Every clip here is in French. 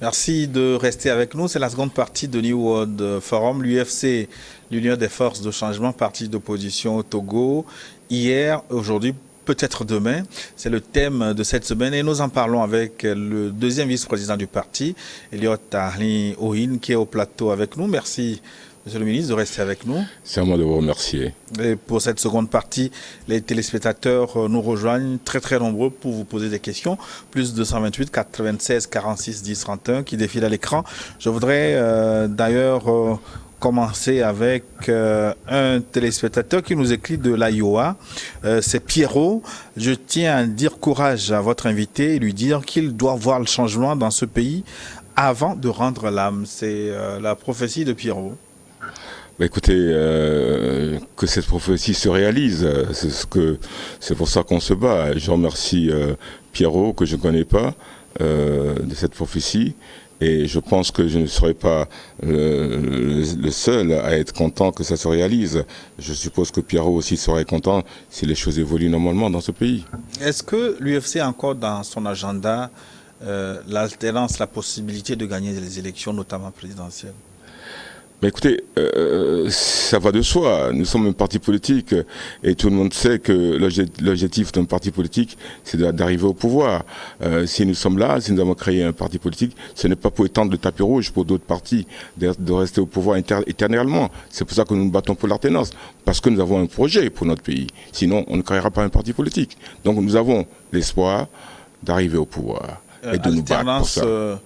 Merci de rester avec nous. C'est la seconde partie de New World Forum. L'UFC, l'Union des forces de changement, parti d'opposition au Togo. Hier, aujourd'hui, peut-être demain. C'est le thème de cette semaine et nous en parlons avec le deuxième vice-président du parti, Elliott Arli Ohin, qui est au plateau avec nous. Merci, Monsieur le ministre, de rester avec nous. C'est à moi de vous remercier. Et pour cette seconde partie, les téléspectateurs nous rejoignent très nombreux pour vous poser des questions. Plus 228 96 46 10 31 qui défilent à l'écran. Je voudrais d'ailleurs commencer avec un téléspectateur qui nous écrit de l'Iowa. C'est Pierrot. Je tiens à dire courage à votre invité et lui dire qu'il doit voir le changement dans ce pays avant de rendre l'âme. C'est la prophétie de Pierrot. Bah écoutez, que cette prophétie se réalise, c'est pour ça qu'on se bat. Je remercie Pierrot, que je ne connais pas, de cette prophétie. Et je pense que je ne serai pas le seul à être content que ça se réalise. Je suppose que Pierrot aussi serait content si les choses évoluent normalement dans ce pays. Est-ce que l'UFC a encore dans son agenda l'alternance, la possibilité de gagner les élections, notamment présidentielles? Mais écoutez, ça va de soi. Nous sommes un parti politique et tout le monde sait que l'objectif d'un parti politique, c'est d'arriver au pouvoir. Si nous sommes là, si nous avons créé un parti politique, ce n'est pas pour étendre le tapis rouge pour d'autres partis de rester au pouvoir éternellement. C'est pour ça que nous nous battons pour l'alternance, parce que nous avons un projet pour notre pays. Sinon, on ne créera pas un parti politique. Donc nous avons l'espoir d'arriver au pouvoir et de nous battre pour ça.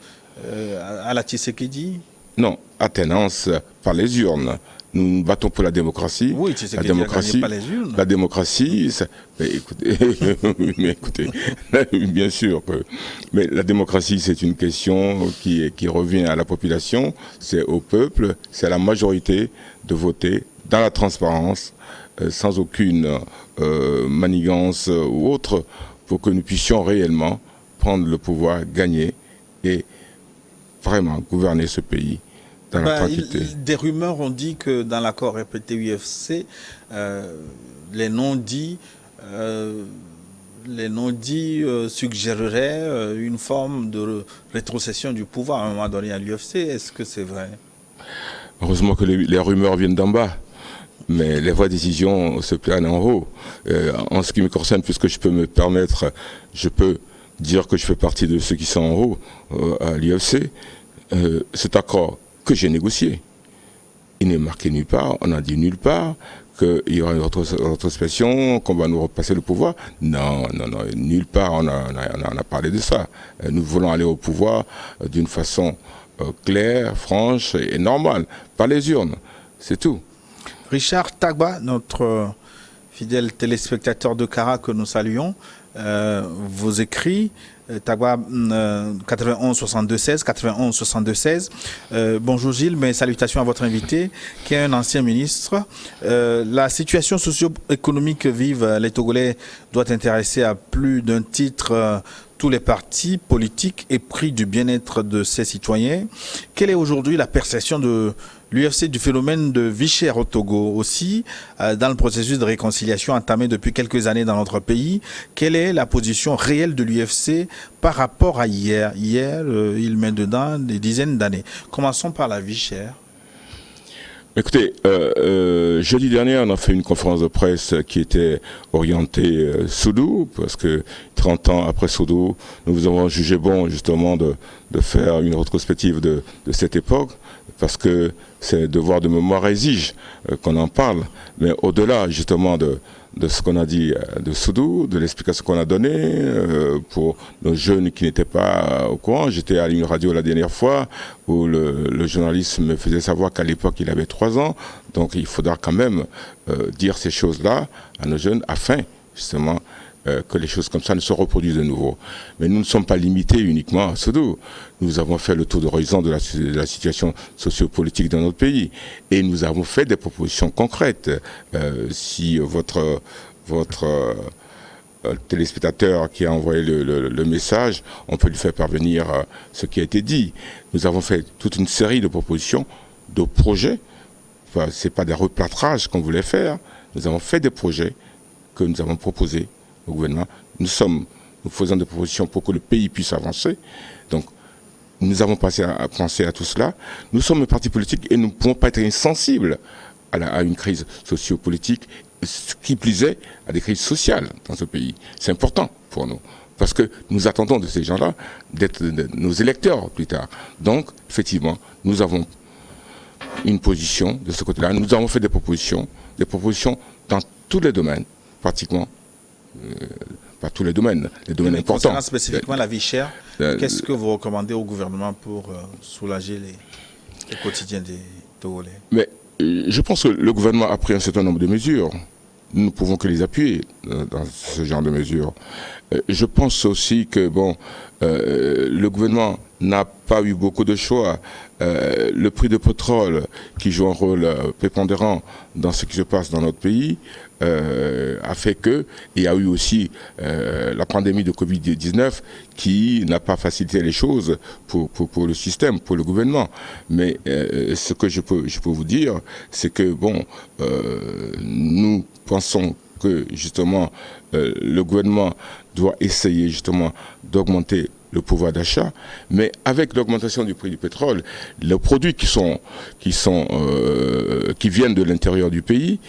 À la Tshisekedi? Non, alternance par les urnes. Nous nous battons pour la démocratie. Oui, la démocratie, pas les urnes. La démocratie, mais écoutez, bien sûr que. Mais la démocratie, c'est une question qui revient à la population, c'est au peuple, c'est à la majorité de voter dans la transparence, sans aucune manigance ou autre, pour que nous puissions réellement prendre le pouvoir, gagner et vraiment gouverner ce pays. Des rumeurs ont dit que dans l'accord répété UFC, les non-dits suggéreraient une forme de rétrocession du pouvoir à un moment donné à l'UFC. Est-ce que c'est vrai? Heureusement que les rumeurs viennent d'en bas. Mais les vraies décisions se planent en haut. En ce qui me concerne, puisque je peux me permettre, je peux dire que je fais partie de ceux qui sont en haut à l'UFC. Cet accord que j'ai négocié, il n'est marqué nulle part, on n'a dit nulle part qu'il y aura une rétrospection, qu'on va nous repasser le pouvoir. Non, nulle part on a parlé de ça. Nous voulons aller au pouvoir d'une façon claire, franche et normale, par les urnes, c'est tout. Richard Tagba, notre fidèle téléspectateur de Cara que nous saluons, vous écrit Tagba 91 62 16 91 62 16. Bonjour Gilles, mes salutations à votre invité qui est un ancien ministre. La situation socio-économique que vivent les Togolais doit intéresser à plus d'un titre tous les partis politiques épris du bien-être de ses citoyens. Quelle est aujourd'hui la perception de l'UFC du phénomène de vie chère au Togo aussi, dans le processus de réconciliation entamé depuis quelques années dans notre pays? Quelle est la position réelle de l'UFC par rapport à hier? Hier, il met dedans des dizaines d'années. Commençons par la vie chère. Écoutez, jeudi dernier, on a fait une conférence de presse qui était orientée Soudou, parce que 30 ans après Soudou, nous avons jugé bon justement de faire une rétrospective de cette époque, parce que c'est le devoir de mémoire exige qu'on en parle. Mais au-delà justement de ce qu'on a dit de Soudou, de l'explication qu'on a donnée pour nos jeunes qui n'étaient pas au courant. J'étais à une radio la dernière fois où le journaliste me faisait savoir qu'à l'époque il avait 3 ans. Donc il faudra quand même dire ces choses-là à nos jeunes afin justement que les choses comme ça ne se reproduisent de nouveau. Mais nous ne sommes pas limités uniquement à Soudou. Nous avons fait le tour d'horizon de la situation sociopolitique dans notre pays. Et nous avons fait des propositions concrètes. Si votre téléspectateur qui a envoyé le message, on peut lui faire parvenir ce qui a été dit. Nous avons fait toute une série de propositions, de projets. Enfin, ce n'est pas des replâtrages qu'on voulait faire. Nous avons fait des projets que nous avons proposés au gouvernement. Nous faisons des propositions pour que le pays puisse avancer. Donc, nous avons pensé à tout cela. Nous sommes un parti politique et nous ne pouvons pas être insensibles à une crise sociopolitique, ce qui plus est à des crises sociales dans ce pays. C'est important pour nous, parce que nous attendons de ces gens-là d'être nos électeurs plus tard. Donc, effectivement, nous avons une position de ce côté-là. Nous avons fait des propositions dans tous les domaines, pratiquement. Pas tous les domaines importants. Concernant spécifiquement la vie chère, qu'est-ce que vous recommandez au gouvernement pour soulager les quotidiens des Togolais? Mais je pense que le gouvernement a pris un certain nombre de mesures. Nous ne pouvons que les appuyer dans ce genre de mesures. Je pense aussi que le gouvernement n'a pas eu beaucoup de choix. Le prix du pétrole, qui joue un rôle prépondérant dans ce qui se passe dans notre pays, a fait que, il y a eu aussi la pandémie de Covid-19 qui n'a pas facilité les choses pour le système, pour le gouvernement. Mais ce que je peux vous dire, c'est que nous pensons que justement le gouvernement doit essayer justement d'augmenter le pouvoir d'achat, mais avec l'augmentation du prix du pétrole, les produits qui viennent de l'intérieur du pays,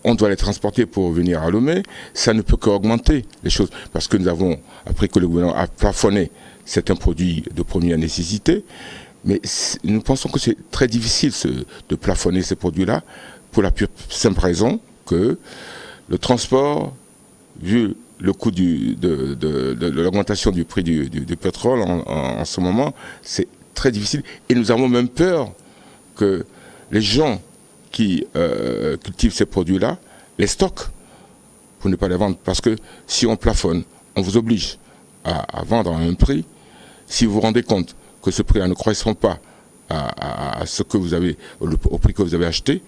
on doit les transporter pour venir à Lomé. Ça ne peut qu'augmenter les choses, parce que nous avons appris que le gouvernement a plafonné certains produits de première nécessité, mais nous pensons que c'est très difficile de plafonner ces produits-là, pour la pure simple raison que le transport, vu le coût de l'augmentation du prix du pétrole en ce moment, c'est très difficile. Et nous avons même peur que les gens qui cultivent ces produits-là les stockent pour ne pas les vendre. Parce que si on plafonne, on vous oblige à vendre à un prix. Si vous vous rendez compte que ce prix-là ne correspond pas à ce que vous avez, au prix que vous avez acheté,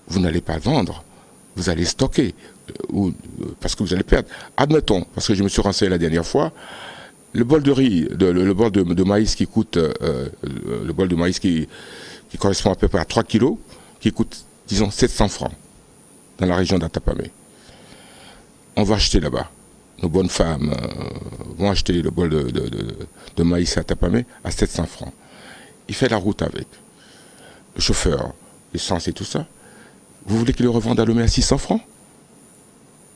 vous n'allez pas vendre. Vous allez stocker, parce que vous allez perdre. Admettons, parce que je me suis renseigné la dernière fois, le bol de riz, le bol de maïs qui coûte, le bol de maïs qui correspond à peu près à 3 kilos, qui coûte, disons, 700 francs dans la région d'Atapamé. On va acheter là-bas. Nos bonnes femmes vont acheter le bol de maïs à Atapamé à 700 francs. Il fait la route avec. Le chauffeur, l'essence et tout ça. Vous voulez qu'il le revende à Lomé à 600 francs?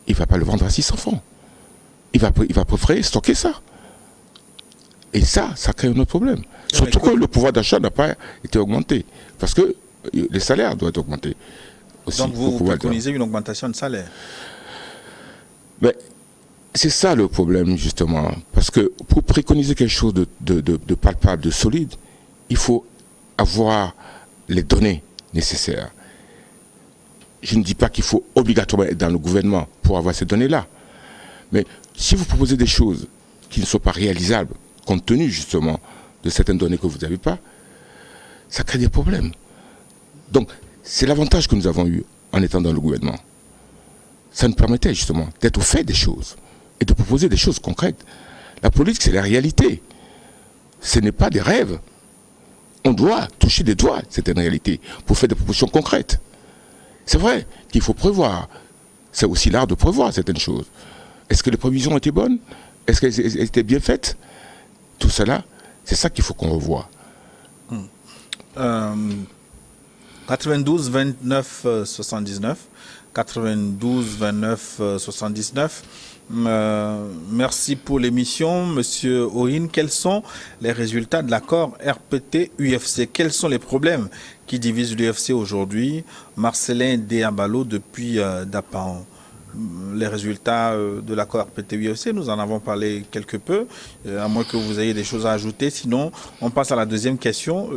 Il ne va pas le vendre à 600 francs. Il va préférer stocker ça. Et ça crée un autre problème. Surtout que le pouvoir d'achat n'a pas été augmenté. Parce que les salaires doivent être augmentés. Aussi. Donc vous préconisez une augmentation de salaire? Mais c'est ça le problème, justement. Parce que pour préconiser quelque chose de palpable, de solide, il faut avoir les données nécessaires. Je ne dis pas qu'il faut obligatoirement être dans le gouvernement pour avoir ces données-là. Mais si vous proposez des choses qui ne sont pas réalisables, compte tenu justement de certaines données que vous n'avez pas, ça crée des problèmes. Donc, c'est l'avantage que nous avons eu en étant dans le gouvernement. Ça nous permettait justement d'être au fait des choses et de proposer des choses concrètes. La politique, c'est la réalité. Ce n'est pas des rêves. On doit toucher des doigts certaines réalités pour faire des propositions concrètes. C'est vrai qu'il faut prévoir. C'est aussi l'art de prévoir certaines choses. Est-ce que les prévisions étaient bonnes? Est-ce qu'elles étaient bien faites? Tout cela, c'est ça qu'il faut qu'on revoie. 92 29 79, 92 29 79. Merci pour l'émission, Monsieur Orin. Quels sont les résultats de l'accord RPT-UFC? Quels sont les problèmes qui divisent l'UFC aujourd'hui? Marcelin Diabalo depuis Dapan. Les résultats de l'accord RPT-UFC, nous en avons parlé quelque peu, à moins que vous ayez des choses à ajouter. Sinon, on passe à la deuxième question.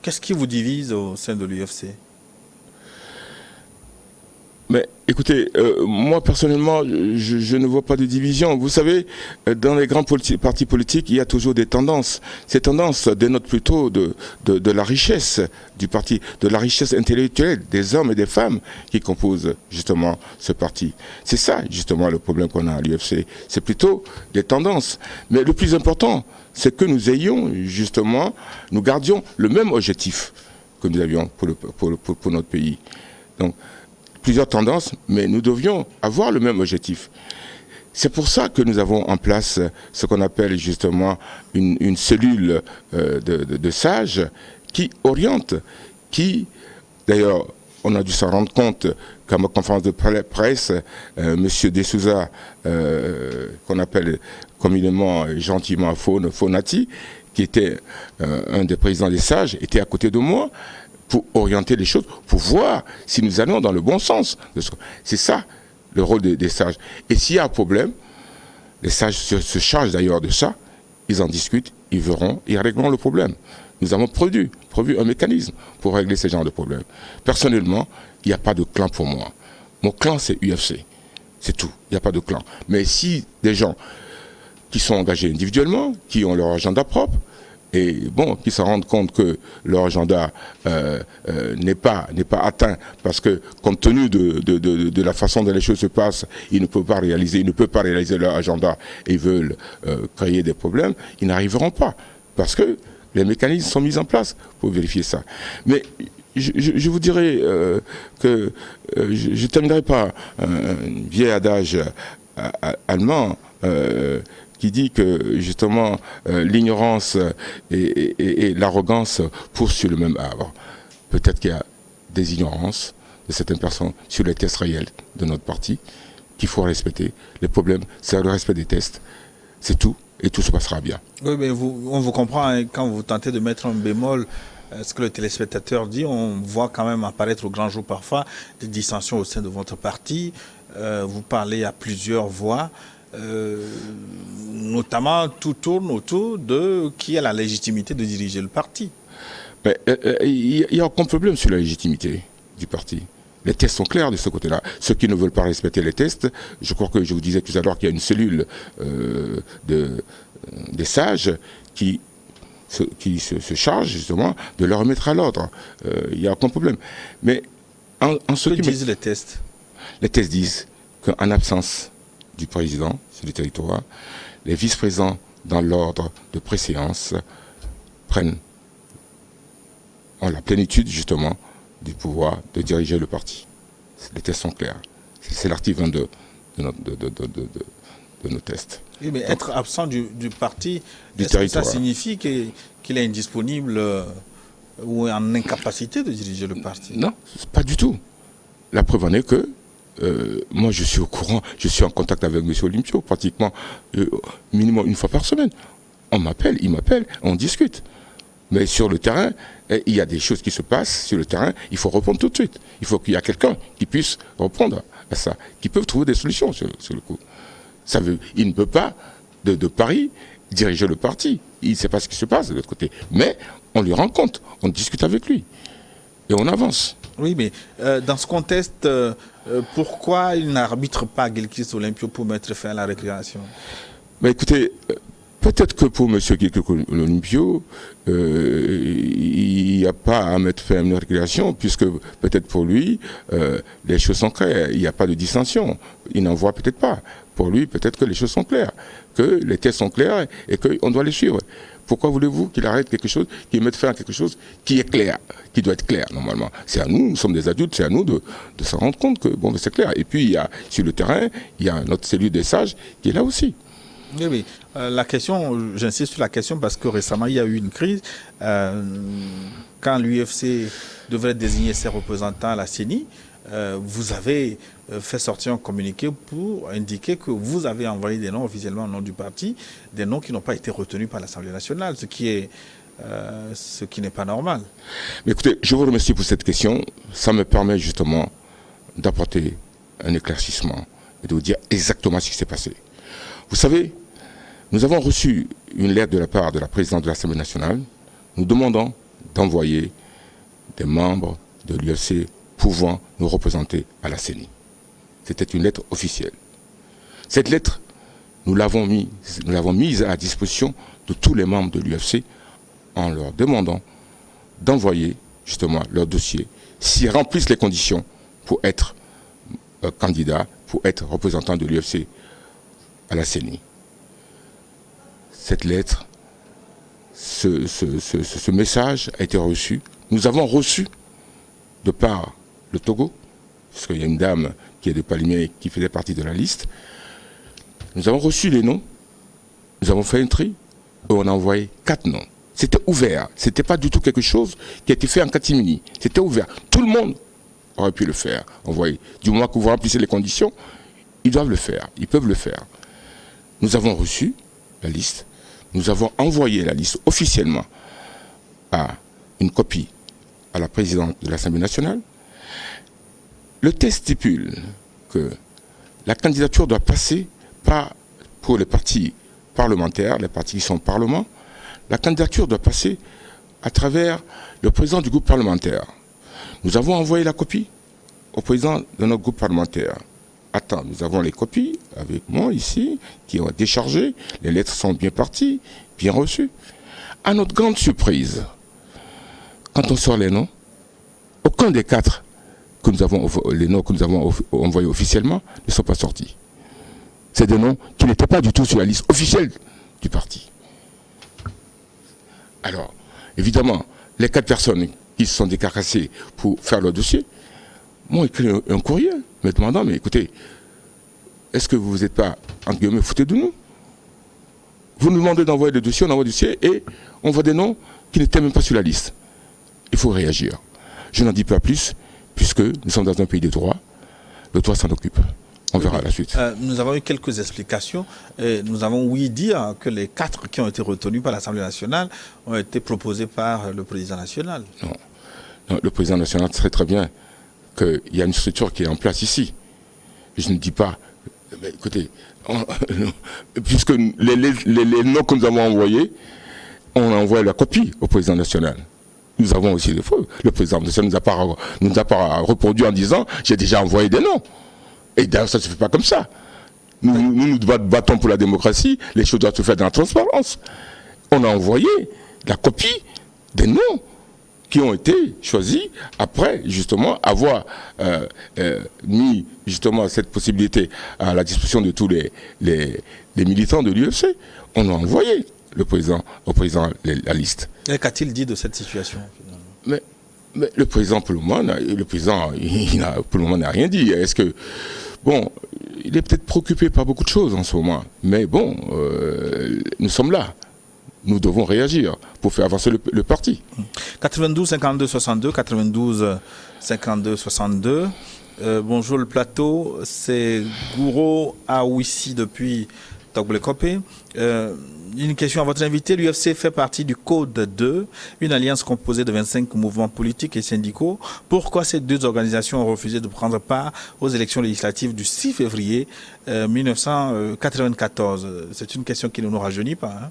Qu'est-ce qui vous divise au sein de l'UFC? Mais écoutez, moi personnellement, je ne vois pas de division. Vous savez, dans les grands partis politiques, il y a toujours des tendances. Ces tendances dénotent plutôt de la richesse du parti, de la richesse intellectuelle des hommes et des femmes qui composent justement ce parti. C'est ça justement le problème qu'on a à l'UFC. C'est plutôt des tendances. Mais le plus important, c'est que nous ayons justement, nous gardions le même objectif que nous avions pour notre pays. Donc, plusieurs tendances, mais nous devions avoir le même objectif. C'est pour ça que nous avons en place ce qu'on appelle justement une cellule de sages qui oriente, qui, d'ailleurs, on a dû s'en rendre compte qu'à ma conférence de presse, M. Dessouza, qu'on appelle communément gentiment Fonati, qui était un des présidents des sages, était à côté de moi pour orienter les choses, pour voir si nous allons dans le bon sens. C'est ça le rôle des sages. Et s'il y a un problème, les sages se chargent d'ailleurs de ça, ils en discutent, ils verront, ils régleront le problème. Nous avons prévu un mécanisme pour régler ce genre de problème. Personnellement, il n'y a pas de clan pour moi. Mon clan, c'est UFC. C'est tout. Il n'y a pas de clan. Mais si des gens qui sont engagés individuellement, qui ont leur agenda propre, et bon, qui se rendent compte que leur agenda n'est pas atteint parce que compte tenu de la façon dont les choses se passent, ils ne peuvent pas réaliser leur agenda et ils veulent créer des problèmes, ils n'arriveront pas parce que les mécanismes sont mis en place pour vérifier ça. Mais je vous dirais que je terminerai par un vieil adage allemand qui dit que justement l'ignorance et l'arrogance poussent sur le même arbre. Peut-être qu'il y a des ignorances de certaines personnes sur les tests réels de notre parti qu'il faut respecter. Le problème, c'est le respect des tests. C'est tout, et tout se passera bien. Oui, mais on vous comprend hein, quand vous tentez de mettre un bémol. Ce que le téléspectateur dit, on voit quand même apparaître au grand jour parfois des dissensions au sein de votre parti. Vous parlez à plusieurs voix. Notamment tout tourne autour de qui a la légitimité de diriger le parti. Il y a aucun problème sur la légitimité du parti. Les tests sont clairs de ce côté-là. Ceux qui ne veulent pas respecter les tests, je crois que je vous disais tout à l'heure qu'il y a une cellule des sages qui se charge justement de leur remettre à l'ordre. Il n'y a aucun problème. Mais en ce qui disent les tests? Les tests disent qu'en absence du président sur le territoire, les vice-présidents dans l'ordre de préséance ont la plénitude justement du pouvoir de diriger le parti. Les tests sont clairs. C'est l'article 22 de nos tests. Oui, mais donc, être absent du parti, est-ce que ça signifie qu'il est indisponible ou en incapacité de diriger le parti? Non, pas du tout. La preuve en est que moi, je suis au courant, je suis en contact avec M. Olympio pratiquement minimum une fois par semaine. On m'appelle, il m'appelle, on discute. Mais sur le terrain, il y a des choses qui se passent sur le terrain, il faut répondre tout de suite. Il faut qu'il y ait quelqu'un qui puisse répondre à ça, qui peut trouver des solutions sur le coup. Il ne peut pas, de Paris, diriger le parti. Il ne sait pas ce qui se passe de l'autre côté. Mais on lui rend compte, on discute avec lui. Et on avance. Oui, mais dans ce contexte, pourquoi il n'arbitre pas Guelkis Olympio pour mettre fin à la récréation? Mais écoutez, peut-être que pour M. Guelkis Olympio, il n'y a pas à mettre fin à une récréation, puisque peut-être pour lui, les choses sont claires, il n'y a pas de dissension. Il n'en voit peut-être pas. Pour lui, peut-être que les choses sont claires, que les tests sont clairs et qu'on doit les suivre. Pourquoi voulez-vous qu'il arrête quelque chose, qu'il mette fin à quelque chose qui est clair, qui doit être clair normalement? C'est à nous sommes des adultes, c'est à nous de s'en rendre compte que bon, c'est clair. Et puis, il y a, sur le terrain, il y a notre cellule des sages qui est là aussi. Oui, oui. La question, j'insiste sur la question parce que récemment, il y a eu une crise. Quand l'UFC devrait désigner ses représentants à la CENI, vous avez fait sortir un communiqué pour indiquer que vous avez envoyé des noms officiellement au nom du parti, des noms qui n'ont pas été retenus par l'Assemblée nationale, ce qui n'est pas normal. Mais écoutez, je vous remercie pour cette question. Ça me permet justement d'apporter un éclaircissement et de vous dire exactement ce qui s'est passé. Vous savez, nous avons reçu une lettre de la part de la présidente de l'Assemblée nationale nous demandant d'envoyer des membres de l'UFC pouvant nous représenter à la CENI. C'était une lettre officielle. Cette lettre, nous l'avons mise à la disposition de tous les membres de l'UFC en leur demandant d'envoyer justement leur dossier s'ils remplissent les conditions pour être candidats, pour être représentants de l'UFC à la CENI. Cette lettre, ce message a été reçu. Nous avons reçu de par le Togo, parce qu'il y a une dame qui est de Palimé qui faisait partie de la liste. Nous avons reçu les noms, nous avons fait un tri, et on a envoyé 4 noms. C'était ouvert, c'était pas du tout quelque chose qui a été fait en catimini. C'était ouvert. Tout le monde aurait pu le faire, envoyer. Du moment que vous remplissez les conditions, ils doivent le faire, ils peuvent le faire. Nous avons reçu la liste, nous avons envoyé la liste officiellement à une copie à la présidente de l'Assemblée nationale. Le texte stipule que la candidature doit passer par, pour les partis parlementaires, les partis qui sont au Parlement, la candidature doit passer à travers le président du groupe parlementaire. Nous avons envoyé la copie au président de notre groupe parlementaire. Attends, nous avons les copies avec moi ici, qui ont déchargé, les lettres sont bien parties, bien reçues. À notre grande surprise, quand on sort les noms, aucun des 4 que nous avons, les noms que nous avons envoyés officiellement ne sont pas sortis. C'est des noms qui n'étaient pas du tout sur la liste officielle du parti. Alors, évidemment, les 4 personnes qui se sont décarcassées pour faire leur dossier m'ont écrit un courrier me demandant, mais écoutez, est-ce que vous n'êtes pas, entre guillemets, foutés de nous? Vous nous demandez d'envoyer le dossier, on envoie le dossier et on voit des noms qui n'étaient même pas sur la liste. Il faut réagir. Je n'en dis pas plus, puisque nous sommes dans un pays de droit. Le droit s'en occupe. On verra la suite. Nous avons eu quelques explications. Et nous avons ouï dire que les 4 qui ont été retenus par l'Assemblée nationale ont été proposés par le président national. Non. Non, le président national sait très bien qu'il y a une structure qui est en place ici. Je ne dis pas, mais écoutez, puisque les noms que nous avons envoyés, on a envoyé la copie au président national. Nous avons aussi des feux. Le président national ne nous a pas répondu en disant « j'ai déjà envoyé des noms ». Et d'ailleurs, ça ne se fait pas comme ça. Nous battons pour la démocratie, les choses doivent se faire dans la transparence. On a envoyé la copie des noms qui ont été choisis après, justement, avoir mis, justement, cette possibilité à la disposition de tous les militants de l'UFC. On a envoyé au président la liste. Et qu'a-t-il dit de cette situation, finalement? Mais le président, pour le moment, n'a rien dit. Est-ce que, bon, il est peut-être préoccupé par beaucoup de choses en ce moment. Mais bon, nous sommes là. Nous devons réagir pour faire avancer le parti. 92 52 62, 92 52 62. Bonjour le plateau, c'est Gouro Aouissi depuis Togblekopé. Une question à votre invité. L'UFC fait partie du Code 2, une alliance composée de 25 mouvements politiques et syndicaux. Pourquoi ces 2 organisations ont refusé de prendre part aux élections législatives du 6 février 1994? C'est une question qui ne nous rajeunit pas. Hein?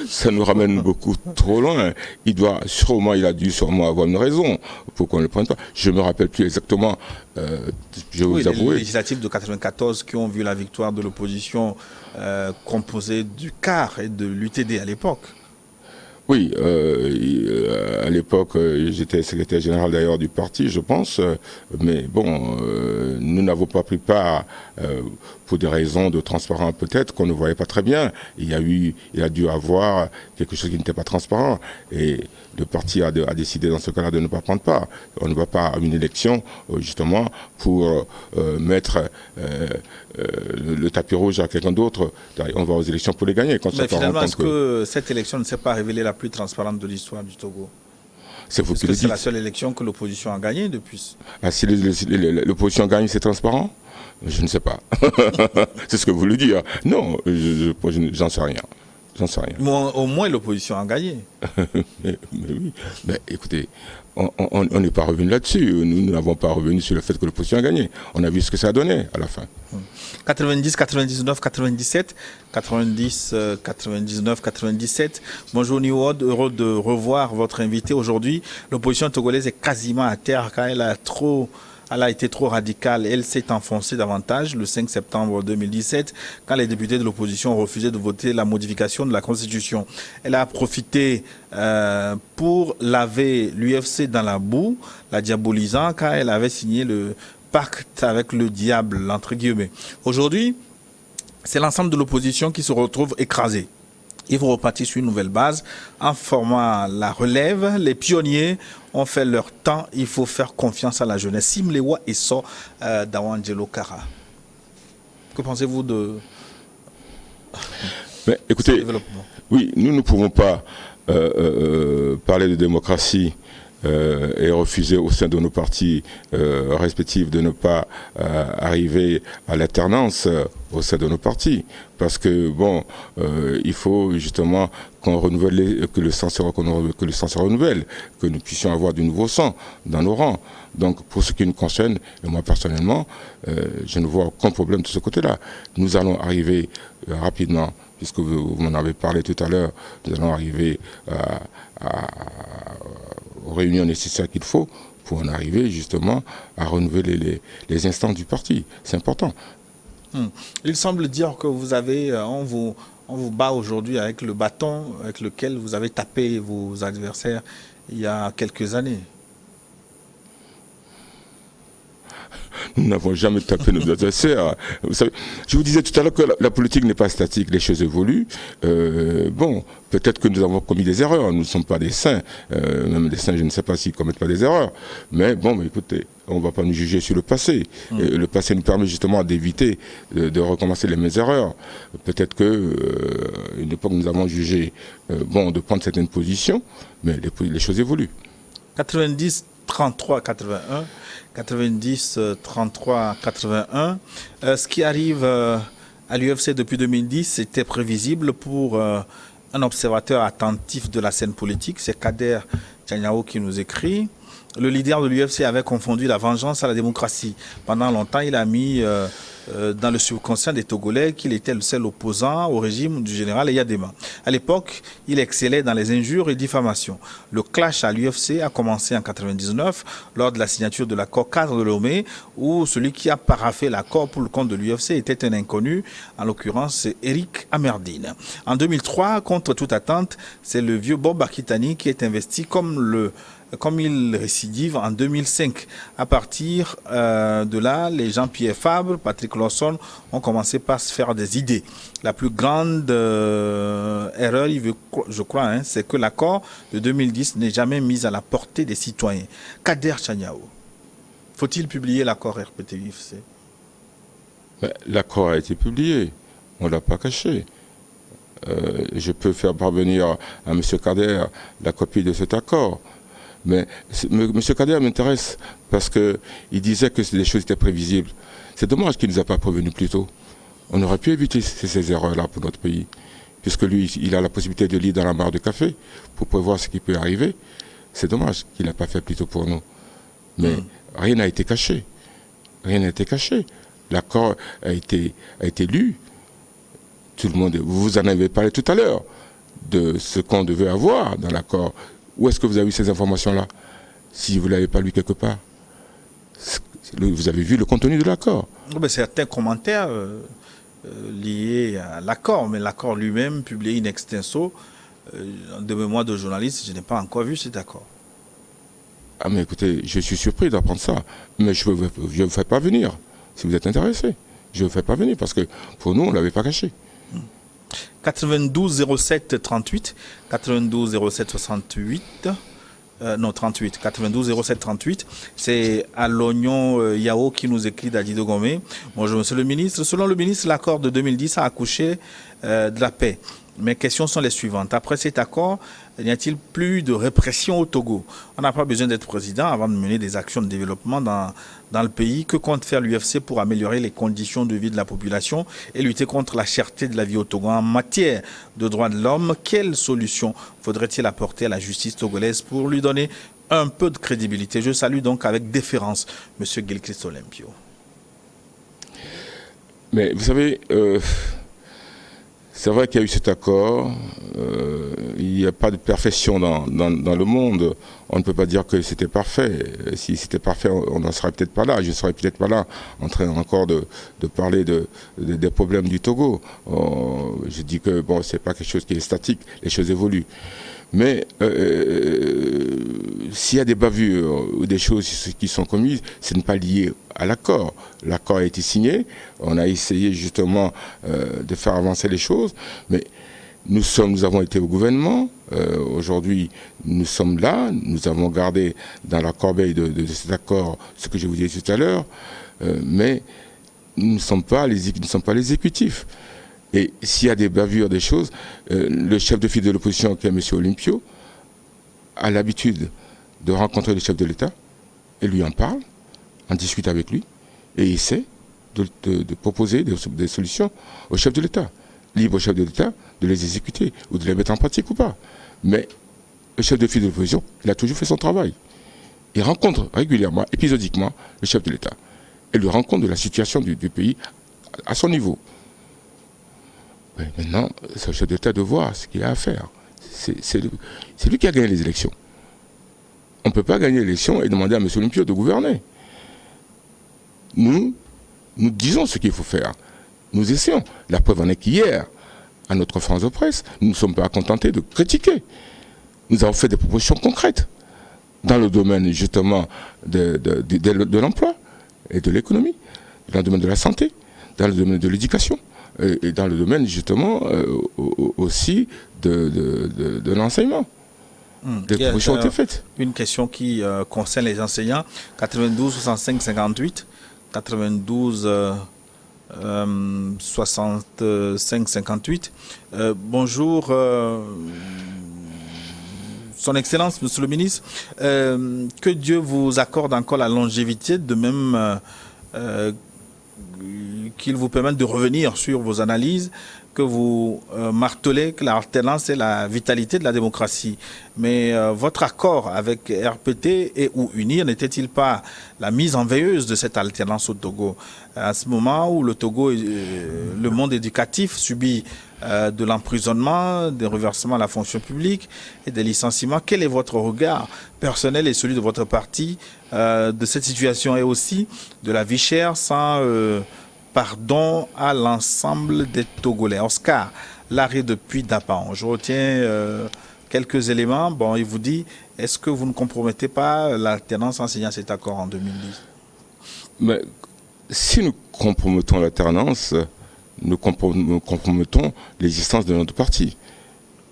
Ça nous ramène beaucoup trop loin. Il a dû sûrement avoir une raison pour qu'on ne le prenne pas. Je me rappelle plus exactement. Je vais vous avouer. Les législatives de 94 qui ont vu la victoire de l'opposition composée du CAR et de l'UTD à l'époque. Oui, à l'époque, j'étais secrétaire général d'ailleurs du parti, je pense, mais bon, nous n'avons pas pris part pour des raisons de transparence peut-être qu'on ne voyait pas très bien. Il a dû avoir quelque chose qui n'était pas transparent et le parti a décidé dans ce cas-là de ne pas prendre part. On ne va pas à une élection justement pour mettre le tapis rouge à quelqu'un d'autre. On va aux élections pour les gagner. Mais finalement, est-ce que cette élection ne s'est pas révélée la plus transparente de l'histoire du Togo? C'est vous qui le dites. C'est la seule élection que l'opposition a gagnée depuis. Ah, si l'opposition gagne, c'est transparent? Je ne sais pas. C'est ce que vous voulez dire. Non, j'en sais rien. J'en sais rien. Mais au moins l'opposition a gagné. mais oui. Mais écoutez, on n'est pas revenu là-dessus. Nous n'avons pas revenu sur le fait que l'opposition a gagné. On a vu ce que ça a donné à la fin. 90, 99, 97, 90, 99, 97. Bonjour Niwod, heureux de revoir votre invité aujourd'hui. L'opposition togolaise est quasiment à terre car elle a été trop radicale. Elle s'est enfoncée davantage le 5 septembre 2017 quand les députés de l'opposition ont refusé de voter la modification de la Constitution. Elle a profité pour laver l'UFC dans la boue, la diabolisant car elle avait signé le pacte avec le diable, entre guillemets. Aujourd'hui, c'est l'ensemble de l'opposition qui se retrouve écrasée. Ils vont repartir sur une nouvelle base en formant la relève. Les pionniers ont fait leur temps. Il faut faire confiance à la jeunesse. Simlewa et So d'Awangelo Kara. Que pensez-vous de Mais, ce écoutez, développement? oui, nous ne pouvons pas parler de démocratie et refuser au sein de nos partis respectifs de ne pas arriver à l'alternance au sein de nos partis. Parce que, bon, il faut justement qu'on renouvelle, que le sang se renouvelle, que nous puissions avoir du nouveau sang dans nos rangs. Donc, pour ce qui nous concerne, et moi personnellement, je ne vois aucun problème de ce côté-là. Nous allons arriver rapidement, puisque vous m'en avez parlé tout à l'heure, nous allons arriver aux réunions nécessaires qu'il faut pour en arriver justement à renouveler les instances du parti. C'est important. Il semble dire que vous avez, on vous bat aujourd'hui avec le bâton avec lequel vous avez tapé vos adversaires il y a quelques années. Nous n'avons jamais tapé nos adversaires. Vous savez, je vous disais tout à l'heure que la politique n'est pas statique, les choses évoluent. Bon, peut-être que nous avons commis des erreurs, nous ne sommes pas des saints. Même des saints, je ne sais pas s'ils ne commettent pas des erreurs. Mais bon, écoutez, on ne va pas nous juger sur le passé. Le passé nous permet justement d'éviter de recommencer les mêmes erreurs. Peut-être qu'à une époque, nous avons jugé bon de prendre certaines positions, mais les choses évoluent. 90, 33, 81, 90, 33, 81. Ce qui arrive à l'UFC depuis 2010, c'était prévisible pour un observateur attentif de la scène politique. C'est Kader Tchaniao qui nous écrit. Le leader de l'UFC avait confondu la vengeance à la démocratie. Pendant longtemps, il a mis dans le subconscient des Togolais qu'il était le seul opposant au régime du général Eyadema. À l'époque, il excellait dans les injures et diffamations. Le clash à l'UFC a commencé en 1999 lors de la signature de l'accord cadre de Lomé, où celui qui a paraphé l'accord pour le compte de l'UFC était un inconnu, en l'occurrence Eric Amerdine. En 2003, contre toute attente, c'est le vieux Bob Akitani qui est investi comme il récidive en 2005. À partir de là, les Jean-Pierre Fabre, Patrick Lawson ont commencé par se faire des idées. La plus grande erreur, je crois, c'est que l'accord de 2010 n'est jamais mis à la portée des citoyens. Kader Tchaniao, faut-il publier l'accord RPT-UFC? L'accord a été publié, on ne l'a pas caché. Je peux faire parvenir à M. Kader la copie de cet accord. Mais M. Kader m'intéresse parce qu'il disait que les choses étaient prévisibles. C'est dommage qu'il ne nous a pas prévenus plus tôt. On aurait pu éviter ces erreurs-là pour notre pays. Puisque lui, il a la possibilité de lire dans la barre de café pour prévoir ce qui peut arriver. C'est dommage qu'il n'a pas fait plus tôt pour nous. Mais rien n'a été caché. Rien n'a été caché. L'accord a été lu. Tout le monde, vous en avez parlé tout à l'heure, de ce qu'on devait avoir dans l'accord. Où est-ce que vous avez eu ces informations-là? Si vous ne l'avez pas lu quelque part, vous avez vu le contenu de l'accord. Certains commentaires liés à l'accord, mais l'accord lui-même, publié in extenso, de mémoire de journaliste, je n'ai pas encore vu cet accord. Ah mais écoutez, je suis surpris d'apprendre ça, mais je ne vous fais pas venir, si vous êtes intéressé. Je ne vous fais pas venir, parce que pour nous, on ne l'avait pas caché. 92 07 38, 92 07 68, non 38, 92 07 38, c'est à l'oignon Yao qui nous écrit d'Adido Gomé. Bonjour monsieur le ministre, selon le ministre, l'accord de 2010 a accouché de la paix. Mes questions sont les suivantes. Après cet accord, n'y a-t-il plus de répression au Togo? On n'a pas besoin d'être président avant de mener des actions de développement dans le pays. Que compte faire l'UFC pour améliorer les conditions de vie de la population et lutter contre la cherté de la vie au Togo? En matière de droits de l'homme, quelle solution faudrait-il apporter à la justice togolaise pour lui donner un peu de crédibilité? Je salue donc avec déférence M. Gilchrist Olympio. Mais vous savez... c'est vrai qu'il y a eu cet accord, il n'y a pas de perfection dans le monde, on ne peut pas dire que c'était parfait. Si c'était parfait, on n'en serait peut-être pas là, je ne serais peut-être pas là en train encore de parler des problèmes du Togo. Je dis que bon, c'est pas quelque chose qui est statique, les choses évoluent. Mais s'il y a des bavures ou des choses qui sont commises, ce n'est pas lié à l'accord. L'accord a été signé, on a essayé justement de faire avancer les choses, mais Nous avons été au gouvernement. Aujourd'hui, nous sommes là. Nous avons gardé dans la corbeille de cet accord ce que je vous disais tout à l'heure. Mais nous ne sommes pas l'exécutif. Et s'il y a des bavures, des choses, le chef de file de l'opposition, qui est M. Olympio, a l'habitude de rencontrer le chef de l'État et lui en parle, en discute avec lui, et essaie de proposer des solutions au chef de l'État. Libre au chef de l'État de les exécuter ou de les mettre en pratique ou pas. Mais le chef de file de l'opposition, il a toujours fait son travail. Il rencontre régulièrement, épisodiquement, le chef de l'État et lui rend compte de la situation du pays à son niveau. Mais maintenant, c'est au chef de l'État de voir ce qu'il a à faire. C'est lui qui a gagné les élections. On ne peut pas gagner l'élection et demander à M. Olympio de gouverner. Nous disons ce qu'il faut faire. Nous essayons. La preuve en est qu'hier, à notre conférence de presse, nous ne sommes pas contentés de critiquer. Nous avons fait des propositions concrètes dans le domaine justement de l'emploi et de l'économie, dans le domaine de la santé, dans le domaine de l'éducation et dans le domaine justement aussi de l'enseignement. Des propositions ont été faites. Une question qui concerne les enseignants. 92 65 58, 92 65 58. Bonjour, Son Excellence, Monsieur le Ministre. Que Dieu vous accorde encore la longévité, de même qu'il vous permette de revenir sur vos analyses, que vous martelez que l'alternance est la vitalité de la démocratie. Mais votre accord avec RPT et ou UNIR n'était-il pas la mise en veilleuse de cette alternance au Togo? À ce moment où le Togo, le monde éducatif subit de l'emprisonnement, des reversements à la fonction publique et des licenciements, quel est votre regard personnel et celui de votre parti de cette situation et aussi de la vie chère sans... pardon à l'ensemble des Togolais. Oscar, l'arrêt depuis Dapan. Je retiens quelques éléments. Bon, il vous dit, est-ce que vous ne compromettez pas l'alternance en signant cet accord en 2010? Mais si nous compromettons l'alternance, nous compromettons l'existence de notre parti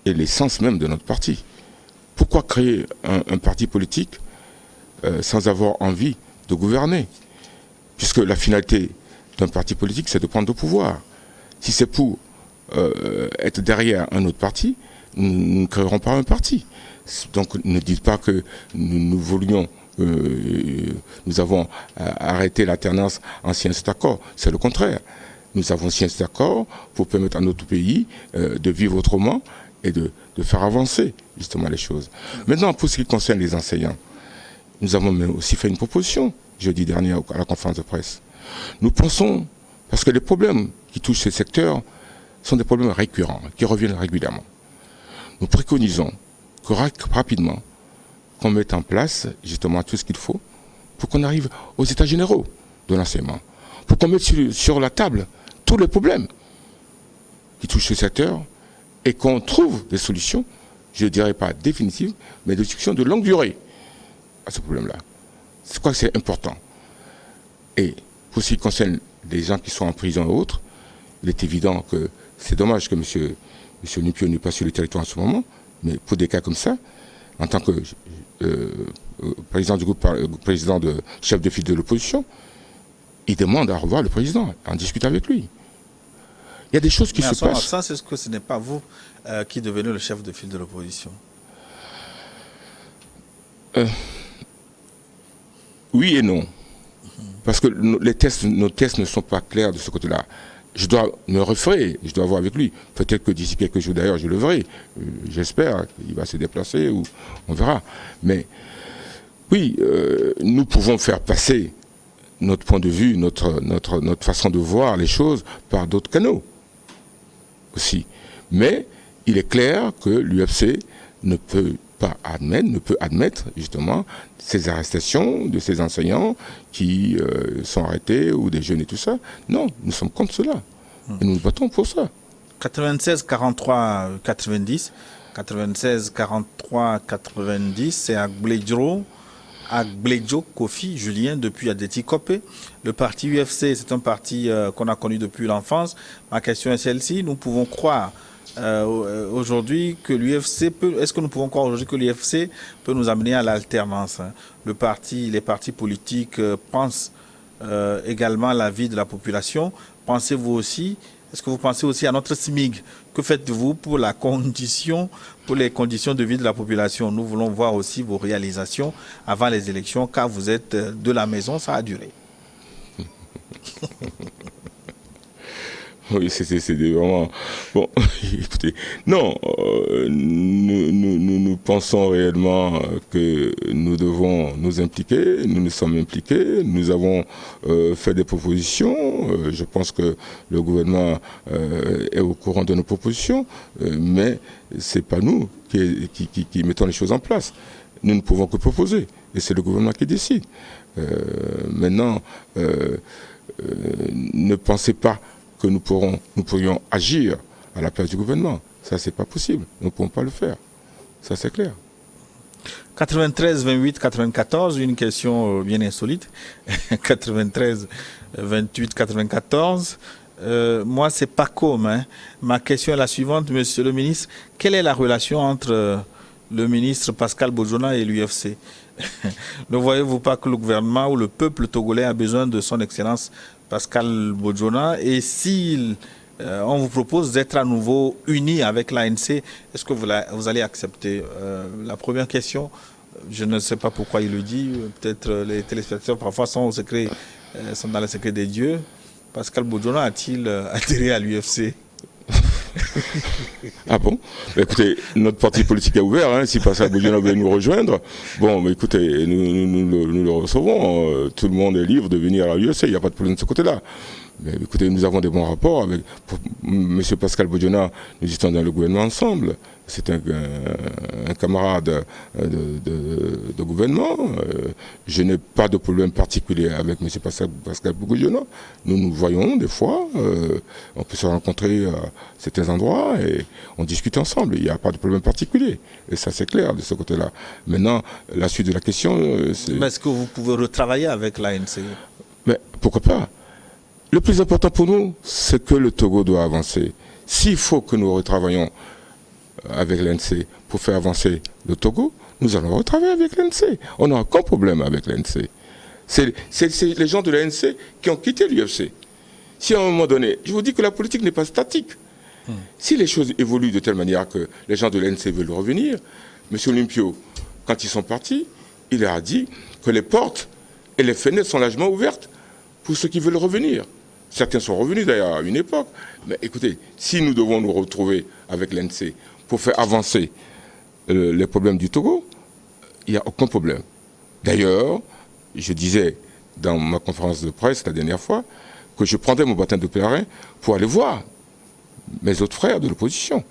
et l'essence même de notre parti. Pourquoi créer un parti politique sans avoir envie de gouverner? Puisque la finalité d'un parti politique, c'est de prendre le pouvoir. Si c'est pour être derrière un autre parti, nous ne créerons pas un parti. Donc ne dites pas que nous voulions, nous avons arrêté l'alternance en signant cet accord. C'est le contraire. Nous avons signé cet accord pour permettre à notre pays de vivre autrement et de faire avancer justement les choses. Maintenant, pour ce qui concerne les enseignants, nous avons aussi fait une proposition jeudi dernier à la conférence de presse. Nous pensons, parce que les problèmes qui touchent ces secteurs sont des problèmes récurrents, qui reviennent régulièrement. Nous préconisons que rapidement, qu'on mette en place justement tout ce qu'il faut pour qu'on arrive aux états généraux de l'enseignement, pour qu'on mette sur la table tous les problèmes qui touchent ce secteur et qu'on trouve des solutions, je ne dirais pas définitives, mais des solutions de longue durée à ce problème-là. Je crois que c'est important. Et pour ce qui concerne les gens qui sont en prison et autres, il est évident que c'est dommage que M. Olympio n'est pas sur le territoire en ce moment, mais pour des cas comme ça, en tant que président du groupe, président de chef de file de l'opposition, il demande à revoir le président, à en discuter avec lui. Il y a des choses qui se passent. Ça, c'est que ce n'est pas vous qui devenez le chef de file de l'opposition. Oui et non. Parce que nos tests ne sont pas clairs de ce côté-là. Je dois me référer, je dois voir avec lui. Peut-être que d'ici quelques jours d'ailleurs, je le verrai. J'espère qu'il va se déplacer ou on verra. Mais oui, nous pouvons faire passer notre point de vue, notre façon de voir les choses par d'autres canaux aussi. Mais il est clair que l'UFC ne peut admettre justement ces arrestations de ces enseignants qui sont arrêtés ou des jeunes et tout ça. Non, nous sommes contre cela. Et nous nous battons pour ça. 96, 43, 90. 96, 43, 90, c'est Agbledjo Kofi Julien depuis Adeti Kopé. Le parti UFC, c'est un parti qu'on a connu depuis l'enfance. Ma question est celle-ci. Nous pouvons croire aujourd'hui que l'UFC peut, est-ce que nous pouvons croire aujourd'hui que l'UFC peut nous amener à l'alternance, hein? Les partis politiques pensent également à la vie de la population. Pensez-vous aussi, est-ce que vous pensez aussi à notre SMIG? Que faites-vous pour les conditions de vie de la population? Nous voulons voir aussi vos réalisations avant les élections, car vous êtes de la maison, ça a duré. Oui, c'est vraiment... Bon, écoutez, non, nous pensons réellement que nous devons nous impliquer, nous nous sommes impliqués, nous avons fait des propositions, je pense que le gouvernement est au courant de nos propositions, mais c'est pas nous qui mettons les choses en place. Nous ne pouvons que proposer, et c'est le gouvernement qui décide. Maintenant, ne pensez pas que nous pourrions agir à la place du gouvernement. Ça, c'est pas possible. Nous ne pouvons pas le faire. Ça, c'est clair. 93, 28, 94, une question bien insolite. 93, 28, 94. Moi, c'est pas comme. Hein. Ma question est la suivante, monsieur le ministre. Quelle est la relation entre le ministre Pascal Bojona et l'UFC? Ne voyez-vous pas que le gouvernement ou le peuple togolais a besoin de son excellence Pascal Bojona, et si on vous propose d'être à nouveau unis avec l'ANC, est-ce que vous allez accepter? La première question, je ne sais pas pourquoi il le dit, peut-être les téléspectateurs parfois sont dans le secret des dieux. Pascal Bojona a-t-il adhéré à l'UFC? Ah bon? Écoutez, notre parti politique est ouvert, hein, si Pascal Bojona veut nous rejoindre. Bon, mais écoutez, nous le recevons. Tout le monde est libre de venir à l'UFC, il n'y a pas de problème de ce côté-là. Mais écoutez, nous avons des bons rapports avec M. Pascal Bojona, nous étions dans le gouvernement ensemble. C'est un camarade de gouvernement. Je n'ai pas de problème particulier avec M. Pascal Bojona. Nous nous voyons des fois, on peut se rencontrer à certains endroits et on discute ensemble. Il n'y a pas de problème particulier. Et ça, c'est clair de ce côté-là. Maintenant, la suite de la question, c'est... Mais est-ce que vous pouvez retravailler avec l'ANC? Mais pourquoi pas? Le plus important pour nous, c'est que le Togo doit avancer. S'il faut que nous retravaillions avec l'ANC pour faire avancer le Togo, nous allons retravailler avec l'ANC. On n'a aucun problème avec l'ANC. C'est les gens de l'ANC qui ont quitté l'UFC. Si à un moment donné, je vous dis que la politique n'est pas statique. Si les choses évoluent de telle manière que les gens de l'ANC veulent revenir, M. Olympio, quand ils sont partis, il leur a dit que les portes et les fenêtres sont largement ouvertes pour ceux qui veulent revenir. Certains sont revenus d'ailleurs à une époque. Mais écoutez, si nous devons nous retrouver avec l'ANC pour faire avancer les problèmes du Togo, il n'y a aucun problème. D'ailleurs, je disais dans ma conférence de presse la dernière fois que je prendrais mon bâton de pèlerin pour aller voir mes autres frères de l'opposition,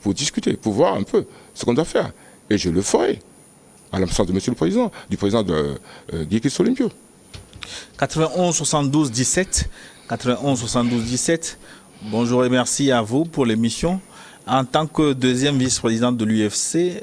pour discuter, pour voir un peu ce qu'on doit faire. Et je le ferai, à l'absence de M. le Président, du président de Guy Olympio. 91 72 17. 91 72 17. Bonjour et merci à vous pour l'émission. En tant que deuxième vice-président de l'UFC,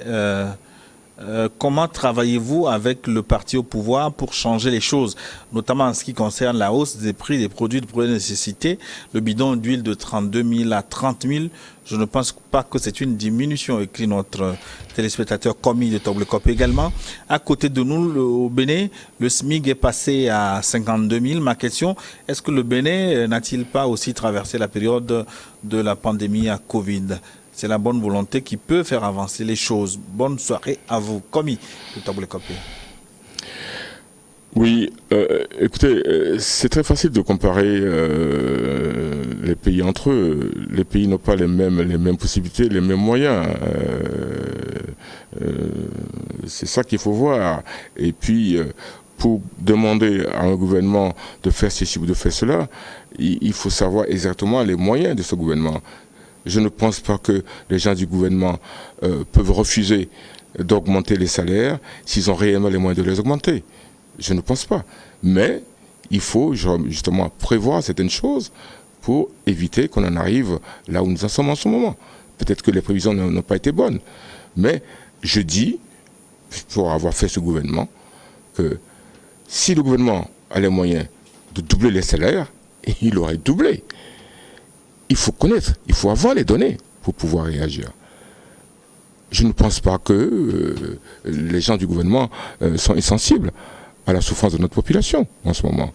comment travaillez-vous avec le parti au pouvoir pour changer les choses, notamment en ce qui concerne la hausse des prix des produits de première nécessité, le bidon d'huile de 32 000 à 30 000? Je ne pense pas que c'est une diminution, écrit notre téléspectateur Komi de Toblecop également. À côté de nous, au Bénin, le SMIC est passé à 52 000. Ma question, est-ce que le Bénin n'a-t-il pas aussi traversé la période de la pandémie à Covid? C'est la bonne volonté qui peut faire avancer les choses. Bonne soirée à vous, Komi de Toblecop. Oui, écoutez, c'est très facile de comparer les pays entre eux. Les pays n'ont pas les mêmes possibilités, les mêmes moyens. C'est ça qu'il faut voir. Et puis, pour demander à un gouvernement de faire ceci ou de faire cela, il faut savoir exactement les moyens de ce gouvernement. Je ne pense pas que les gens du gouvernement peuvent refuser d'augmenter les salaires s'ils ont réellement les moyens de les augmenter. Je ne pense pas. Mais il faut justement prévoir certaines choses pour éviter qu'on en arrive là où nous en sommes en ce moment. Peut-être que les prévisions n'ont pas été bonnes. Mais je dis, pour avoir fait ce gouvernement, que si le gouvernement a les moyens de doubler les salaires, il aurait doublé. Il faut connaître, il faut avoir les données. pour pouvoir réagir. Je ne pense pas que les gens du gouvernement sont insensibles à la souffrance de notre population en ce moment.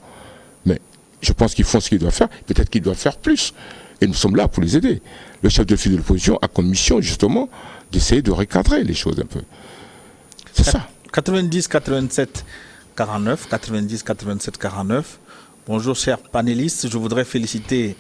Mais je pense qu'ils font ce qu'ils doivent faire. Peut-être qu'ils doivent faire plus. Et nous sommes là pour les aider. Le chef de file de l'opposition a comme mission, justement, d'essayer de recadrer les choses un peu. C'est ça. 90 87 49, 90 87 49. Bonjour chers panélistes, je voudrais féliciter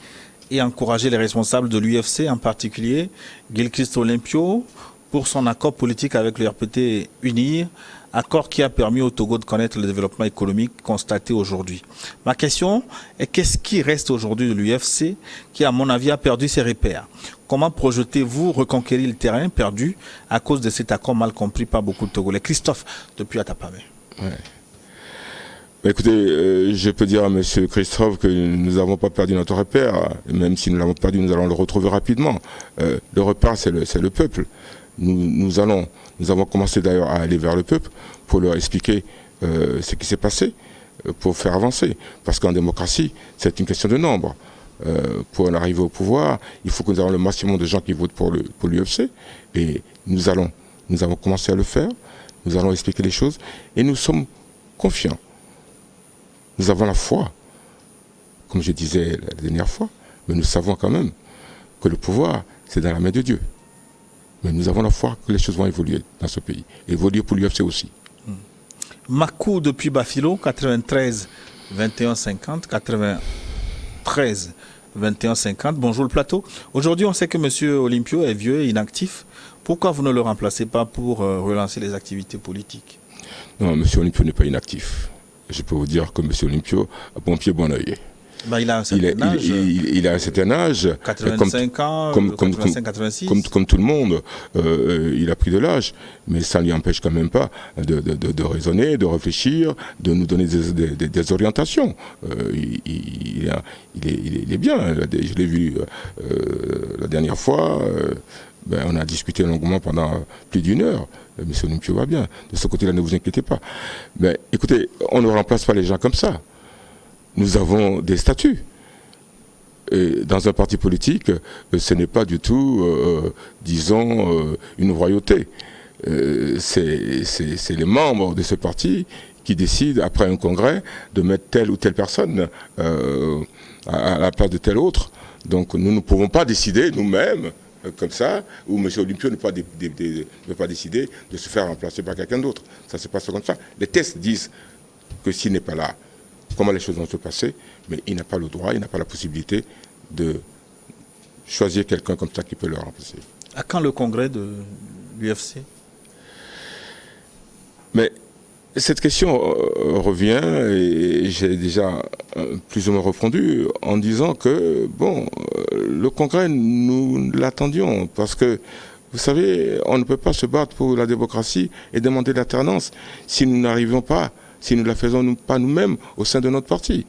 et encourager les responsables de l'UFC, en particulier Gilchrist Olympio, pour son accord politique avec le RPT UNIR, accord qui a permis au Togo de connaître le développement économique constaté aujourd'hui. Ma question est qu'est-ce qui reste aujourd'hui de l'UFC qui, à mon avis, a perdu ses repères? Comment projetez-vous reconquérir le terrain perdu à cause de cet accord mal compris par beaucoup de Togolais? Christophe, depuis Atapamé. Ouais. Écoutez, je peux dire à M. Christophe que nous n'avons pas perdu notre repère. Même si nous l'avons perdu, nous allons le retrouver rapidement. Le repère, c'est le peuple. Nous avons commencé d'ailleurs à aller vers le peuple pour leur expliquer ce qui s'est passé, pour faire avancer. Parce qu'en démocratie, c'est une question de nombre. Pour en arriver au pouvoir, il faut que nous ayons le maximum de gens qui votent pour l'UFC. Et nous avons commencé à le faire. Nous allons expliquer les choses. Et nous sommes confiants. Nous avons la foi, comme je disais la dernière fois, mais nous savons quand même que le pouvoir, c'est dans la main de Dieu. Mais nous avons la foi que les choses vont évoluer dans ce pays. Évoluer pour l'UFC aussi. Makou depuis Bafilo, 93 21 50, 93 21 50. Bonjour le plateau. Aujourd'hui, on sait que M. Olympio est vieux et inactif. Pourquoi vous ne le remplacez pas pour relancer les activités politiques? Non, M. Olympio n'est pas inactif. Je peux vous dire que M. Olympio a bon pied, bon oeil. Ben, il a un certain âge. Il a un certain âge. 85 ans, 85-86. Comme tout le monde, il a pris de l'âge. Mais ça ne lui empêche quand même pas de raisonner, de réfléchir, de nous donner des orientations. Il est bien. Je l'ai vu la dernière fois. On a discuté longuement pendant plus d'une heure. M. Olympio va bien. De ce côté-là, ne vous inquiétez pas. Mais écoutez, on ne remplace pas les gens comme ça. Nous avons des statuts. Et dans un parti politique, ce n'est pas du tout, disons, une royauté. C'est les membres de ce parti qui décident, après un congrès, de mettre telle ou telle personne à la place de telle autre. Donc nous ne pouvons pas décider nous-mêmes comme ça, où M. Olympio ne peut pas décider de se faire remplacer par quelqu'un d'autre. Ça se passe comme ça. Les tests disent que s'il n'est pas là, comment les choses vont se passer, mais il n'a pas le droit, il n'a pas la possibilité de choisir quelqu'un comme ça qui peut le remplacer. À quand le congrès de l'UFC? Mais cette question revient, et j'ai déjà plus ou moins répondu en disant que, le congrès, nous l'attendions, parce que, vous savez, on ne peut pas se battre pour la démocratie et demander l'alternance si nous n'arrivons pas, si nous ne la faisons pas nous-mêmes au sein de notre parti.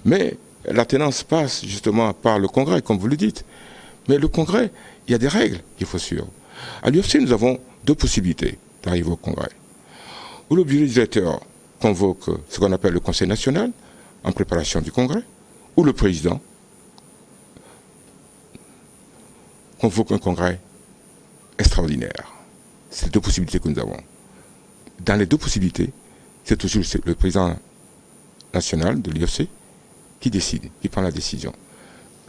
Mais l'alternance passe justement par le congrès, comme vous le dites. Mais le congrès, il y a des règles qu'il faut suivre. À l'UFC, nous avons deux possibilités d'arriver au congrès. Où le bureau directeur convoque ce qu'on appelle le Conseil national en préparation du congrès, ou le président convoque un congrès extraordinaire. C'est les deux possibilités que nous avons. Dans les deux possibilités, c'est toujours le président national de l'UFC qui décide, qui prend la décision.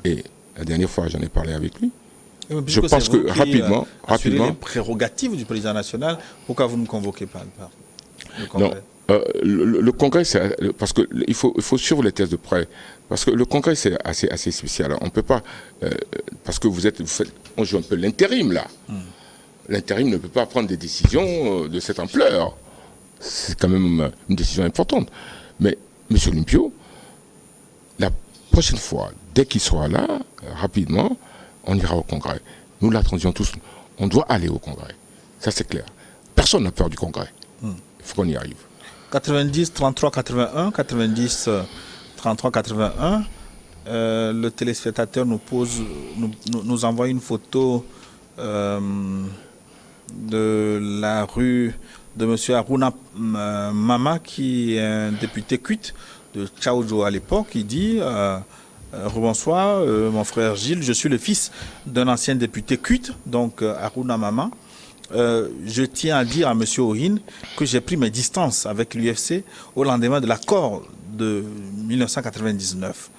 Et la dernière fois, j'en ai parlé avec lui. Je pense que rapidement... les prérogatives du président national, pourquoi vous ne convoquez pas le congrès? Non, le congrès, c'est parce qu'il faut suivre les thèses de près. Parce que le congrès, c'est assez spécial. On ne peut pas... parce que on joue un peu l'intérim, là. L'intérim ne peut pas prendre des décisions de cette ampleur. C'est quand même une décision importante. Mais M. Olympio, la prochaine fois, dès qu'il sera là, rapidement, on ira au congrès. Nous l'attendions tous. On doit aller au congrès. Ça, c'est clair. Personne n'a peur du congrès. Il faut qu'on y arrive. 90 33 81, 90 33 81. Le téléspectateur nous envoie une photo de la rue de M. Aruna Mama, qui est un député cuite de Tchaoudjo à l'époque. Il dit Rebonsoir, mon frère Gilles. Je suis le fils d'un ancien député CUT, donc Aruna Mama. Je tiens à dire à M. Ohin que j'ai pris mes distances avec l'UFC au lendemain de l'accord de 1999.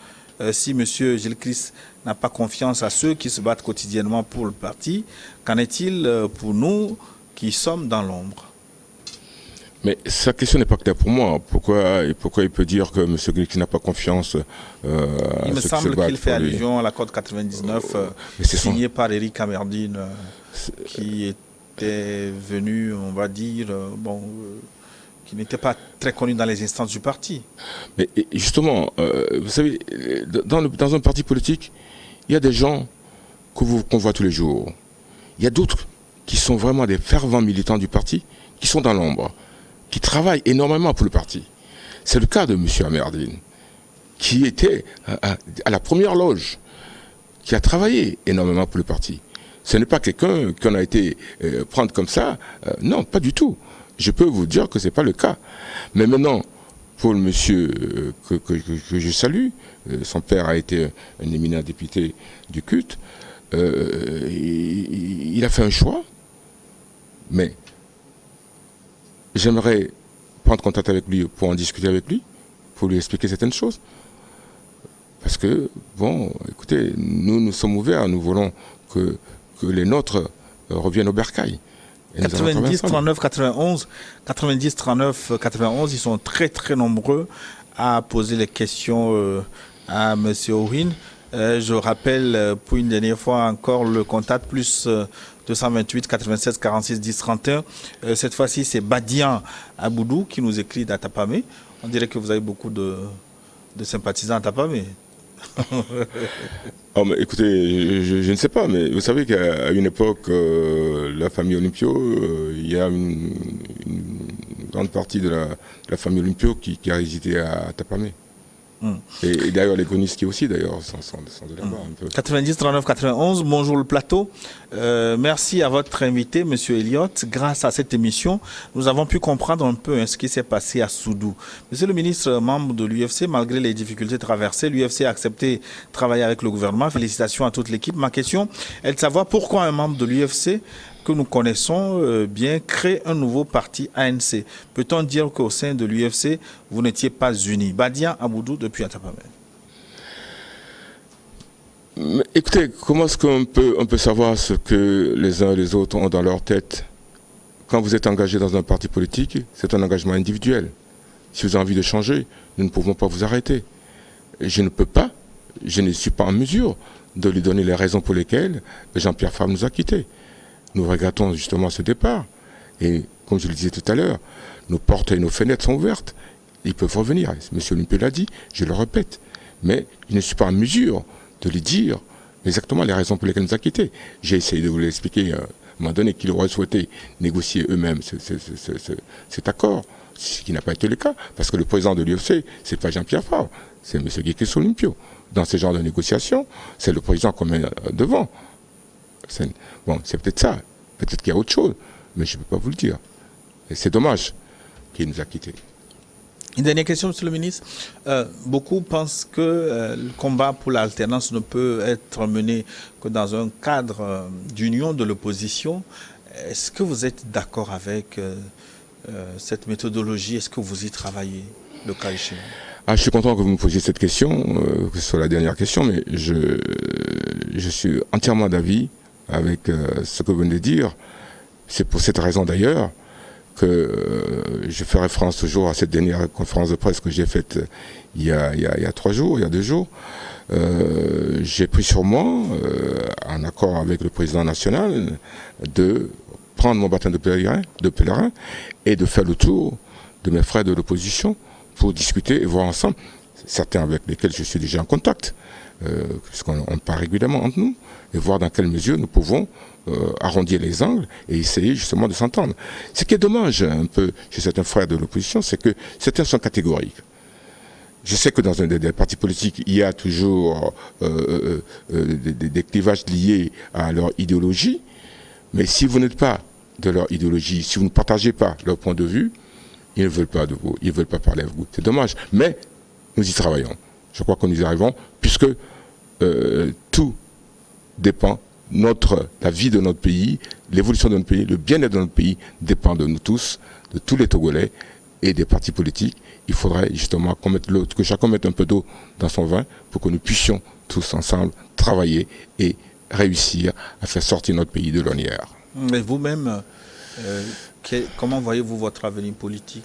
Si M. Gilles Christ n'a pas confiance à ceux qui se battent quotidiennement pour le parti, qu'en est-il pour nous qui sommes dans l'ombre? Mais sa question n'est pas claire pour moi. Pourquoi il peut dire que M. Gilles Christ n'a pas confiance Il me semble qu'il fait allusion à l'accord de 99 signé par Éric Amerdine qui était venu, on va dire, qui n'était pas très connu dans les instances du parti. Mais justement, vous savez, dans un parti politique, il y a des gens qu'on voit tous les jours. Il y a d'autres qui sont vraiment des fervents militants du parti, qui sont dans l'ombre, qui travaillent énormément pour le parti. C'est le cas de M. Amerdine, qui était à la première loge, qui a travaillé énormément pour le parti. Ce n'est pas quelqu'un qu'on a été prendre comme ça. Non, pas du tout. Je peux vous dire que ce n'est pas le cas. Mais maintenant, pour le monsieur que je salue, son père a été un éminent député du CUT, il a fait un choix, mais j'aimerais prendre contact avec lui pour en discuter avec lui, pour lui expliquer certaines choses. Parce que, bon, écoutez, nous sommes ouverts, nous voulons que les nôtres reviennent au bercail. 90, 39, 91, 90, 39, 91, ils sont très très nombreux à poser les questions à M. Ohin. Je rappelle pour une dernière fois encore le contact plus 228 96 46 10 31. Cette fois-ci, c'est Badian Aboudou qui nous écrit d'Atapamé. On dirait que vous avez beaucoup de sympathisants à Atapamé. Oh, mais écoutez, je ne sais pas, mais vous savez qu'à une époque, la famille Olympio, il y a une grande partie de la famille Olympio qui a résidé à Tapamé. Et d'ailleurs, les Goniski aussi, d'ailleurs, sont de là-bas. 90, 39, 91, bonjour le plateau. Merci à votre invité, M. Elliott. Grâce à cette émission, nous avons pu comprendre un peu ce qui s'est passé à Soudou. Monsieur le ministre, membre de l'UFC, malgré les difficultés traversées, l'UFC a accepté de travailler avec le gouvernement. Félicitations à toute l'équipe. Ma question est de savoir pourquoi un membre de l'UFC que nous connaissons bien crée un nouveau parti ANC. Peut-on dire qu'au sein de l'UFC, vous n'étiez pas unis? Badian Aboudou depuis Atapamé. Écoutez, comment est-ce qu'on peut savoir ce que les uns et les autres ont dans leur tête? Quand vous êtes engagé dans un parti politique, c'est un engagement individuel. Si vous avez envie de changer, nous ne pouvons pas vous arrêter. Et je ne suis pas en mesure de lui donner les raisons pour lesquelles Jean-Pierre Fabre nous a quittés. Nous regrettons justement ce départ. Et comme je le disais tout à l'heure, nos portes et nos fenêtres sont ouvertes. Ils peuvent revenir. Monsieur Olympio l'a dit, je le répète. Mais je ne suis pas en mesure de lui dire exactement les raisons pour lesquelles il nous a quittés. J'ai essayé de vous l'expliquer à un moment donné qu'ils auraient souhaité négocier eux-mêmes cet accord, ce qui n'a pas été le cas, parce que le président de l'UFC, c'est pas Jean-Pierre Fabre, c'est M. Guy Olympio. Dans ce genre de négociations, c'est le président qu'on met devant. Bon, c'est peut-être ça. Peut-être qu'il y a autre chose, mais je ne peux pas vous le dire. Et c'est dommage qu'il nous a quittés. Une dernière question, Monsieur le ministre. Beaucoup pensent que le combat pour l'alternance ne peut être mené que dans un cadre d'union de l'opposition. Est-ce que vous êtes d'accord avec cette méthodologie? Est-ce que vous y travaillez, le cas échéant? Je suis content que vous me posiez cette question, que ce soit la dernière question, mais je suis entièrement d'avis avec ce que vous venez de dire. C'est pour cette raison d'ailleurs que je fais référence toujours à cette dernière conférence de presse que j'ai faite il y a 3 jours, il y a 2 jours. J'ai pris sur moi, en accord avec le président national, de prendre mon bâton de pèlerin et de faire le tour de mes frères de l'opposition pour discuter et voir ensemble, certains avec lesquels je suis déjà en contact, puisqu'on parle régulièrement entre nous, et voir dans quelle mesure nous pouvons arrondir les angles et essayer justement de s'entendre. Ce qui est dommage un peu chez certains frères de l'opposition, c'est que certains sont catégoriques. Je sais que dans des partis politiques, il y a toujours des clivages liés à leur idéologie, mais si vous n'êtes pas de leur idéologie, si vous ne partagez pas leur point de vue, ils ne veulent pas de vous, ils ne veulent pas parler avec vous. C'est dommage, mais nous y travaillons. Je crois que nous y arrivons, puisque tout dépend, la vie de notre pays, l'évolution de notre pays, le bien-être de notre pays dépend de nous tous, de tous les Togolais et des partis politiques. Il faudrait justement que chacun mette un peu d'eau dans son vin pour que nous puissions tous ensemble travailler et réussir à faire sortir notre pays de l'ornière. Mais vous-même, comment voyez-vous votre avenir politique?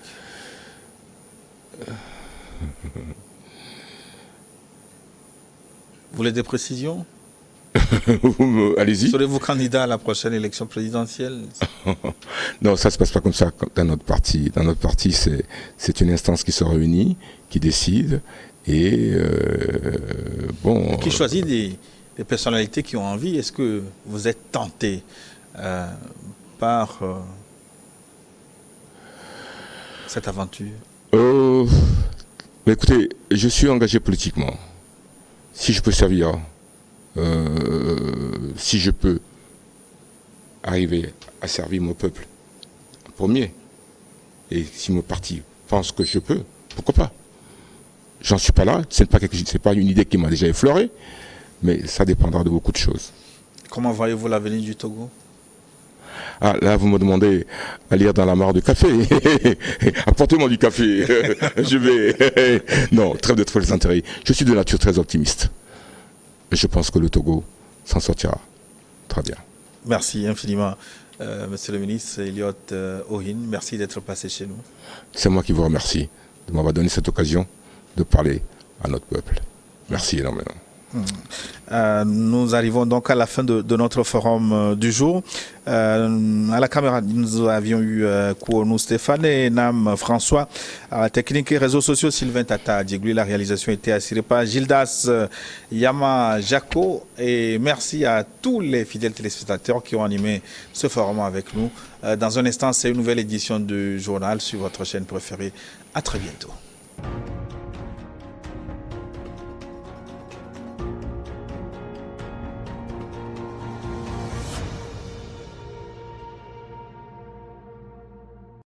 Vous voulez des précisions? Allez-y. Serez-vous candidat à la prochaine élection présidentielle? Non, ça ne se passe pas comme ça dans notre parti. Dans notre parti, c'est une instance qui se réunit, qui décide. Et bon. Qui choisit des personnalités qui ont envie? Est-ce que vous êtes tenté par cette aventure? Mais écoutez, je suis engagé politiquement. Si je peux servir, si je peux arriver à servir mon peuple en premier, et si mon parti pense que je peux, pourquoi pas? J'en suis pas là, c'est pas une idée qui m'a déjà effleuré, mais ça dépendra de beaucoup de choses. Comment voyez-vous l'avenir du Togo? Ah, là, vous me demandez à lire dans la mare du café. Apportez-moi du café. Je vais. Non, trêve de plaisanterie. Je suis de nature très optimiste. Et je pense que le Togo s'en sortira très bien. Merci infiniment, Monsieur le ministre Elliott Ohin. Merci d'être passé chez nous. C'est moi qui vous remercie de m'avoir donné cette occasion de parler à notre peuple. Merci énormément. Nous arrivons donc à la fin de notre forum du jour. À la caméra, nous avions eu Kouonou Stéphane et Nam François. À la technique et réseaux sociaux, Sylvain Tata Djeglu. La réalisation était assurée par Gildas Yama Jaco. Et merci à tous les fidèles téléspectateurs qui ont animé ce forum avec nous. Dans un instant, c'est une nouvelle édition du journal sur votre chaîne préférée. À très bientôt.